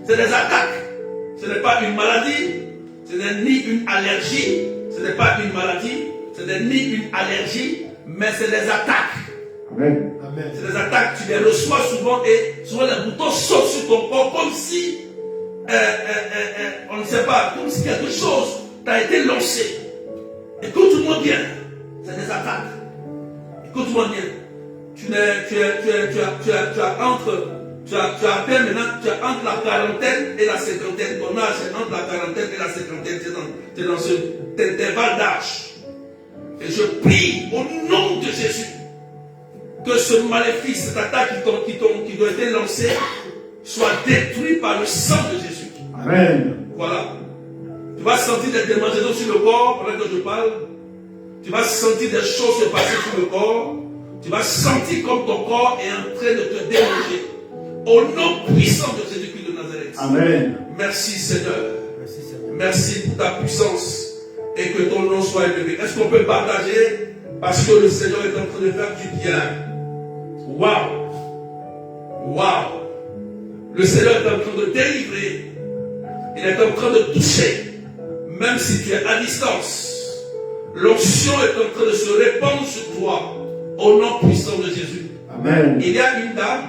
c'est des attaques. Ce n'est pas une maladie, ce n'est ni une allergie, ce n'est pas une maladie, ce n'est ni une allergie, mais c'est des attaques. Amen. Amen. C'est des attaques, tu les reçois souvent et souvent les boutons sautent sur ton corps comme si, on ne sait pas, comme si quelque chose t'a été lancé. Écoute-moi bien, c'est des attaques. Écoute-moi bien. Tu as atteint maintenant, tu as entre la quarantaine et la cinquantaine. Ton âge est entre la quarantaine et la cinquantaine. Tu es dans cet intervalle d'âge. Et je prie au nom de Jésus que ce maléfice, cette attaque qui doit être lancée, soit détruit par le sang de Jésus. Amen. Voilà. Tu vas sentir des démangeaisons sur le corps pendant que je parle. Tu vas sentir des choses se passer sur le corps. Tu vas sentir comme ton corps est en train de te déranger. Au nom puissant de Jésus-Christ de Nazareth. Amen. Merci Seigneur. Merci Seigneur. Merci pour ta puissance. Et que ton nom soit élevé. Est-ce qu'on peut partager? Parce que le Seigneur est en train de faire du bien. Waouh. Waouh. Le Seigneur est en train de délivrer. Il est en train de toucher. Même si tu es à distance. L'onction est en train de se répandre sur toi. Au nom puissant de Jésus. Amen. Il y a une dame.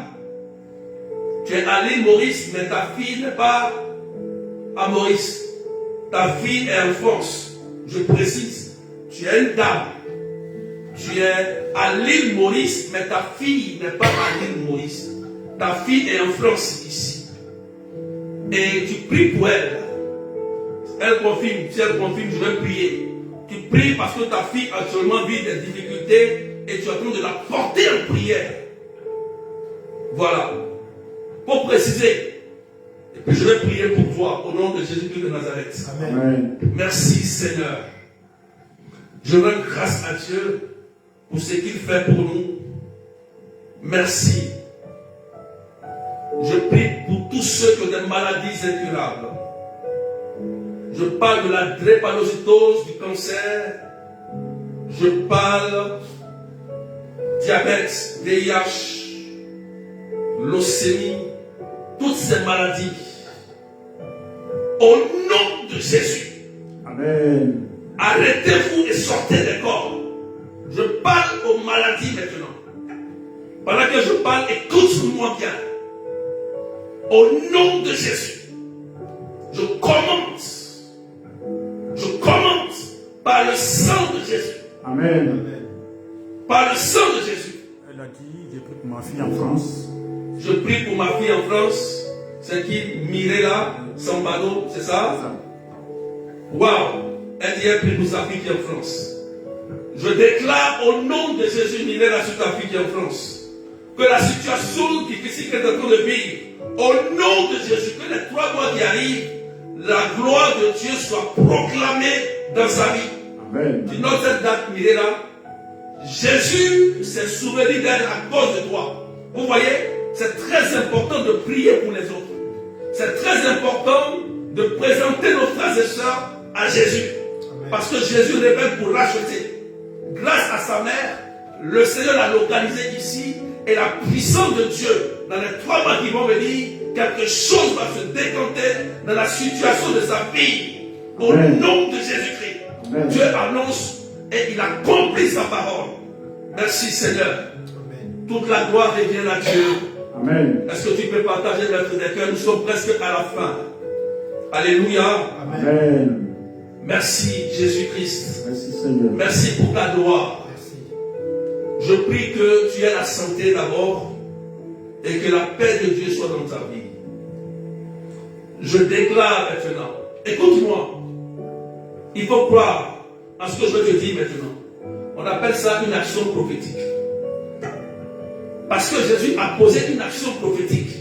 Tu es à l'île Maurice, mais ta fille n'est pas à Maurice. Ta fille est en France. Je précise. Tu es une dame. Tu es à l'île Maurice, mais ta fille n'est pas à l'île Maurice. Ta fille est en France ici. Et tu pries pour elle. Elle confirme. Si elle confirme, je vais prier. Tu pries parce que ta fille actuellement vit des difficultés. Et tu es en train de la porter en prière. Voilà. Pour préciser. Et puis je vais prier pour toi au nom de Jésus-Christ de Nazareth. Amen. Merci Seigneur. Je rends grâce à Dieu pour ce qu'il fait pour nous. Merci. Je prie pour tous ceux qui ont des maladies incurables. Je parle de la drépanocytose, du cancer. Je parle diabète, VIH, leucémie, toutes ces maladies. Au nom de Jésus. Amen. Arrêtez-vous et sortez des corps. Je parle aux maladies maintenant. Pendant que je parle, écoute-moi bien. Au nom de Jésus, je commence par le sang de Jésus. Amen. Par le sang de Jésus. Elle a dit, j'ai pris pour ma fille en France. Je prie pour ma fille en France. C'est qui? Mirella Sambado, c'est ça? Waouh! Elle dit, elle prie pour sa fille qui est en France. Je déclare au nom de Jésus, Mirella, sur ta fille qui est en France, que la situation difficile qu'elle est en train de vivre, au nom de Jésus, que les 3 mois qui arrivent, la gloire de Dieu soit proclamée dans sa vie. Amen. Tu notes cette date, Mirella? Jésus s'est souvenu d'elle à cause de toi. Vous voyez, c'est très important de prier pour les autres. C'est très important de présenter nos frères et sœurs à Jésus. Amen. Parce que Jésus révèle pour racheter. Grâce à sa mère, le Seigneur l'a localisé ici et la puissance de Dieu, dans les 3 mois qui vont venir, quelque chose va se décanter dans la situation de sa fille. Au Amen. nom de Jésus-Christ. Amen. Dieu annonce et il accomplit sa parole. Merci Seigneur. Amen. Toute la gloire revient à Dieu. Amen. Est-ce que tu peux partager notre cœur? Nous sommes presque à la fin. Alléluia. Amen. Merci Jésus-Christ. Merci Seigneur. Merci pour ta gloire. Merci. Je prie que tu aies la santé d'abord et que la paix de Dieu soit dans ta vie. Je déclare maintenant, écoute-moi, il faut croire en ce que je te dis maintenant. On appelle ça une action prophétique. Parce que Jésus a posé une action prophétique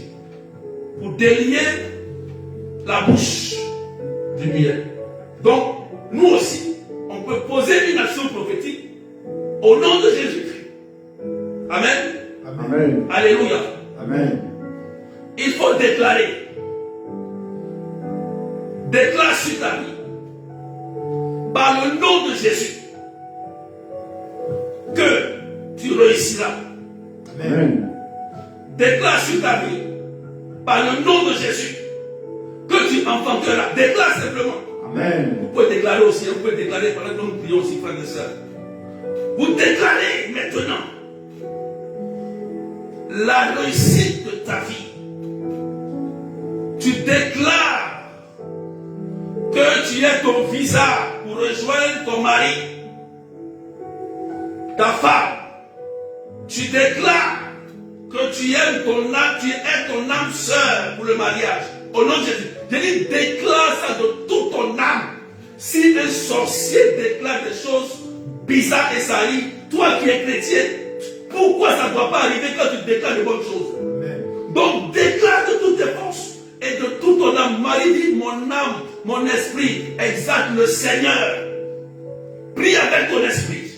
pour délier la bouche du miel. Donc, nous aussi, on peut poser une action prophétique au nom de Jésus-Christ. Amen. Amen. Alléluia. Amen. Il faut déclarer. Déclare sur ta vie, par le nom de Jésus, que tu réussiras. Amen. Déclare sur ta vie, par le nom de Jésus, que tu enfanteras. Déclare simplement. Amen. Vous pouvez déclarer aussi, vous pouvez déclarer pendant que nous prions aussi, frères et sœurs. Vous déclarez maintenant la réussite de ta vie. Tu déclares que tu es ton visa pour rejoindre ton mari, ta femme. Tu déclares que tu aimes ton âme, tu es ton âme sœur pour le mariage. Au nom de Jésus. Je dis, déclare ça de toute ton âme. Si un sorcier déclare des choses bizarres et ça arrive, toi qui es chrétien, pourquoi ça ne doit pas arriver quand tu déclares de bonnes choses? Amen. Donc déclare de toutes tes forces et de toute ton âme. Marie dit, mon âme, mon esprit exalte le Seigneur. Prie avec ton esprit,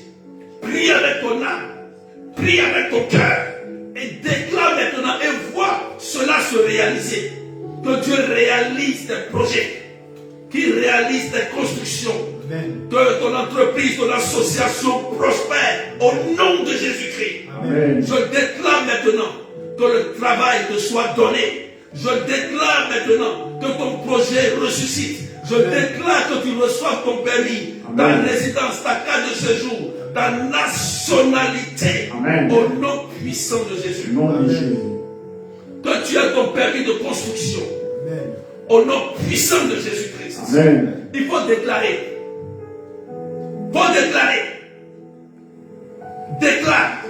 prie avec ton âme, prie avec ton cœur et déclare maintenant et vois cela se réaliser. Que Dieu réalise tes projets, qu'il réalise tes constructions. Amen. Que ton entreprise, ton association prospère au nom de Jésus-Christ. Amen. Je déclare maintenant que le travail te soit donné. Je déclare maintenant que ton projet ressuscite. Je déclare que tu reçoives ton permis, ta résidence, ta carte de séjour, ta nationalité. Amen. Au nom puissant de Jésus. Au nom de Jésus. Que tu aies ton permis de construction. Amen. Au nom puissant de Jésus-Christ. Amen. Il faut déclarer. Faut déclarer. Déclare.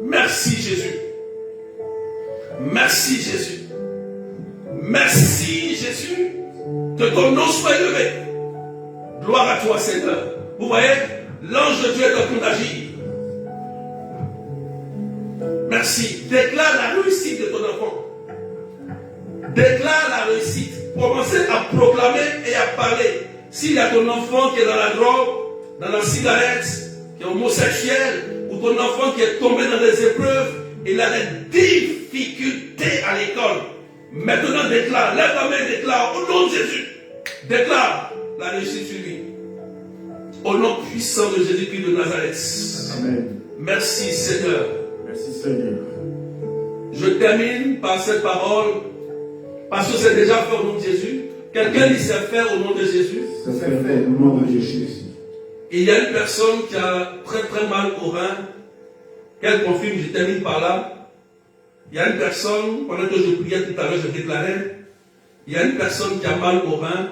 Merci Jésus. Merci Jésus. Merci Jésus. Que ton nom soit élevé. Gloire à toi Seigneur. Vous voyez, l'ange de Dieu est en train d'agir. Merci. Déclare la réussite de ton enfant. Déclare la réussite. Commencez à proclamer et à parler. S'il y a ton enfant qui est dans la drogue, dans la cigarette, qui est homosexuel, ou ton enfant qui est tombé dans des épreuves, Il a des difficultés à l'école. Maintenant, déclare, lève la main, déclare, au nom de Jésus, déclare la réussite sur lui. Au nom puissant de Jésus-Christ de Nazareth. Amen. Merci Seigneur. Merci Seigneur. Je termine par cette parole, parce que c'est déjà fait au nom de Jésus. Quelqu'un dit c'est fait au nom de Jésus. C'est fait au nom de Jésus. Il y a une personne qui a très très mal au rein. Qu'elle confirme, je termine par là. Il y a une personne, pendant que je priais tout à l'heure, je déclarais, il y a une personne qui a mal au rein.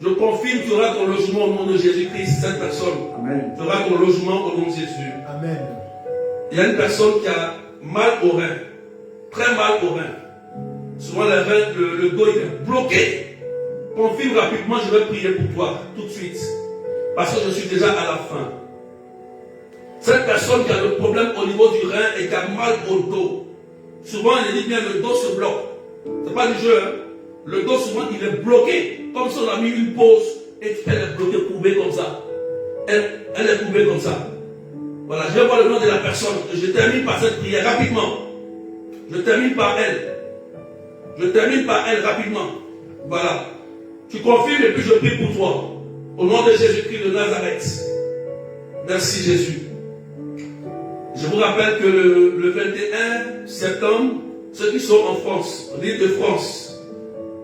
Je confirme, tu auras ton logement au nom de Jésus-Christ, cette personne. Amen. Tu auras ton logement au nom de Jésus. Amen. Il y a une personne qui a mal au rein, très mal au rein. Souvent le rein, le dos il est bloqué. Confirme rapidement, je vais prier pour toi, tout de suite. Parce que je suis déjà à la fin. Cette personne qui a le problème au niveau du rein et qui a mal au dos. Souvent, il dit bien le dos se bloque. Ce n'est pas du jeu. Hein? Le dos, souvent, il est bloqué. Comme si on a mis une pause et elle est bloquée, courbée comme ça. Elle est courbée comme ça. Voilà, je vais voir le nom de la personne. Je termine par cette prière rapidement. Je termine par elle. Je termine par elle rapidement. Voilà. Tu confirmes et puis je prie pour toi. Au nom de Jésus-Christ de Nazareth. Merci Jésus. Je vous rappelle que le 21 septembre, ceux qui sont en France, l'île de France,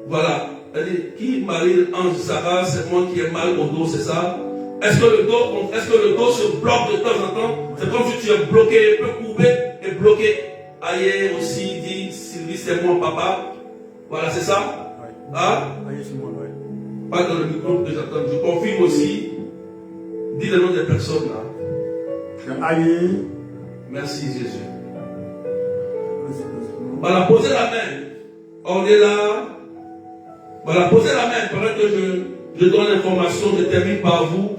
voilà. Elle dit, qui Marie-Ange Zara, c'est moi qui ai mal au dos, c'est ça? Est-ce que le dos se bloque de temps en temps? C'est comme si tu es bloqué, un peu courbé et bloqué. Aïe aussi dit, Sylvie, c'est moi papa. Voilà, c'est ça? Ah? Pas dans le micro que j'attends. Je confirme aussi. Dis le nom des personnes là. Aïe. Merci Jésus. Voilà, posez la main. On est là. Voilà, posez la main pendant que je donne l'information, je termine par vous.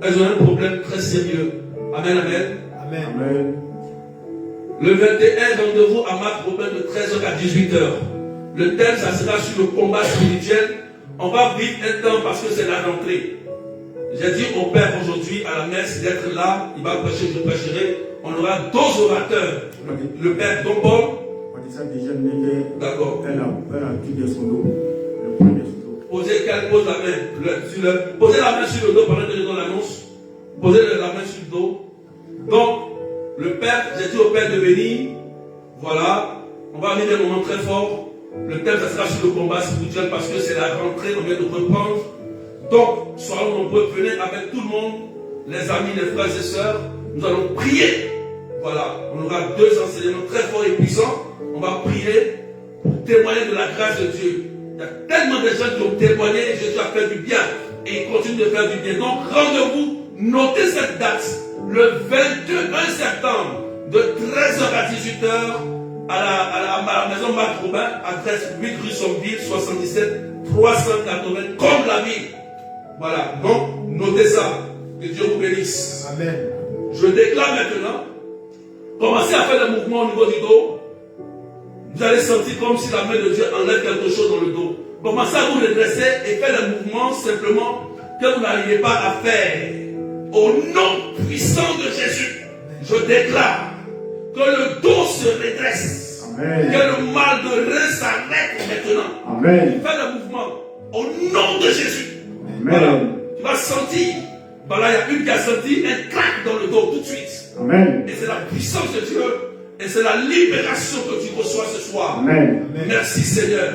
Elles ont un problème très sérieux. Amen, amen. Amen. Amen. Le 21, rendez-vous à Marc Robin de 13h à 18h. Le thème, ça sera sur le combat spirituel. On va vivre un temps parce que c'est la rentrée. J'ai dit au Père aujourd'hui à la messe d'être là. Il va prêcher, je prêcherai. On aura 2 orateurs. Le Père Don Paul. D'accord. Elle a tué son dos. Le premier son dos. Pose la main. Posez la main sur le dos pendant que je donne l'annonce. Posez la main sur le dos. Donc, le Père, j'ai dit au Père de venir. Voilà. On va vivre un moment très fort. Le thème, ça sera sur le combat spirituel parce que c'est la rentrée, on vient de reprendre. Donc, soyons nombreux, venez avec tout le monde, les amis, les frères et sœurs. Nous allons prier. Voilà. On aura 2 enseignements très forts et puissants. On va prier pour témoigner de la grâce de Dieu. Il y a tellement de gens qui ont témoigné et Jésus a fait du bien. Et il continue de faire du bien. Donc, rendez-vous, notez cette date. Le 21 septembre, de 13h à 18h, à la maison Marc Robin, adresse 8 rue Sommeville, 77 380, comme la ville. Voilà, donc notez ça. Que Dieu vous bénisse. Amen. Je déclare maintenant, commencez à faire des mouvements au niveau du dos. Vous allez sentir comme si la main de Dieu enlève quelque chose dans le dos. Commencez à vous redresser et faire des mouvements simplement que vous n'arrivez pas à faire. Au nom puissant de Jésus, je déclare que le dos se redresse. Amen. Que le mal de rein s'arrête maintenant. Amen. Fais le mouvement. Au nom de Jésus. Amen. Voilà. Tu vas sentir. Voilà, il y a une qui a senti un crack dans le dos tout de suite. Amen. Et c'est la puissance de Dieu. Et c'est la libération que tu reçois ce soir. Amen. Merci Seigneur.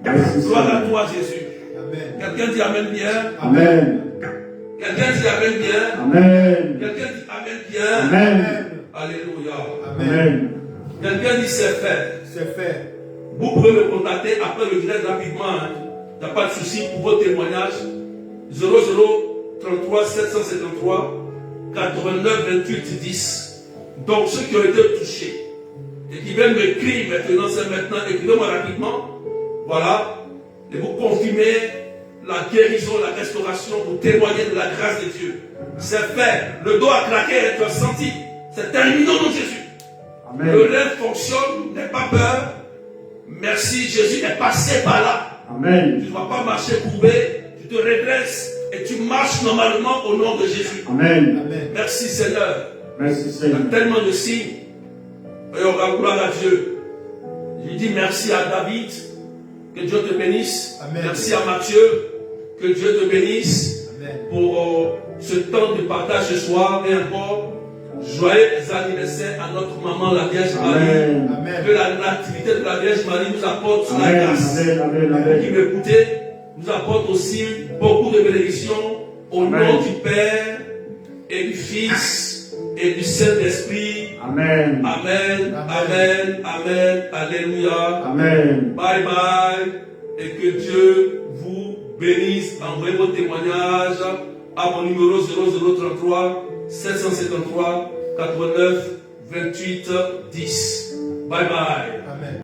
Merci, Gloire à Seigneur. toi Jésus. Amen. Quelqu'un dit Amen bien. Amen. Quelqu'un dit Amen bien. Amen. Quelqu'un dit Amen bien. Amen. Alléluia. Amen. Quelqu'un dit c'est fait. C'est fait. Vous pouvez me contacter après le direct rapidement. Hein. Il n'y a pas de souci pour vos témoignages. 0033 753 89 28 10. Donc ceux qui ont été touchés et qui viennent m'écrire maintenant, c'est maintenant, écrivez-moi rapidement. Voilà. Et vous confirmez la guérison, la restauration, vous témoignez de la grâce de Dieu. C'est fait. Le dos a craqué et tu as senti. C'est terminé au nom de Jésus. Amen. Le rêve fonctionne, n'aie pas peur. Merci, Jésus est passé par là. Amen. Tu ne vas pas marcher courbé, tu te redresses et tu marches normalement au nom de Jésus. Amen. Amen. Merci Seigneur. Merci Il y a Seigneur. tellement de signes. Et on rend gloire à Dieu. Je dis merci à David. Que Dieu te bénisse. Amen. Merci à Mathieu. Que Dieu te bénisse. Amen. Pour ce temps de partage ce soir. Et encore, joyeux anniversaire à notre maman, la Vierge Marie. Amen. Que la nativité de la Vierge Marie nous apporte la grâce. Amen. Qui m'écoutait, nous apporte aussi beaucoup de bénédictions au nom du Père et du Fils et du Saint-Esprit. Amen. Amen. Amen. Amen. Alléluia. Amen. Bye bye. Et que Dieu vous bénisse. Envoyez vos témoignages à mon numéro 0033 753 89 28 10. Bye bye. Amen.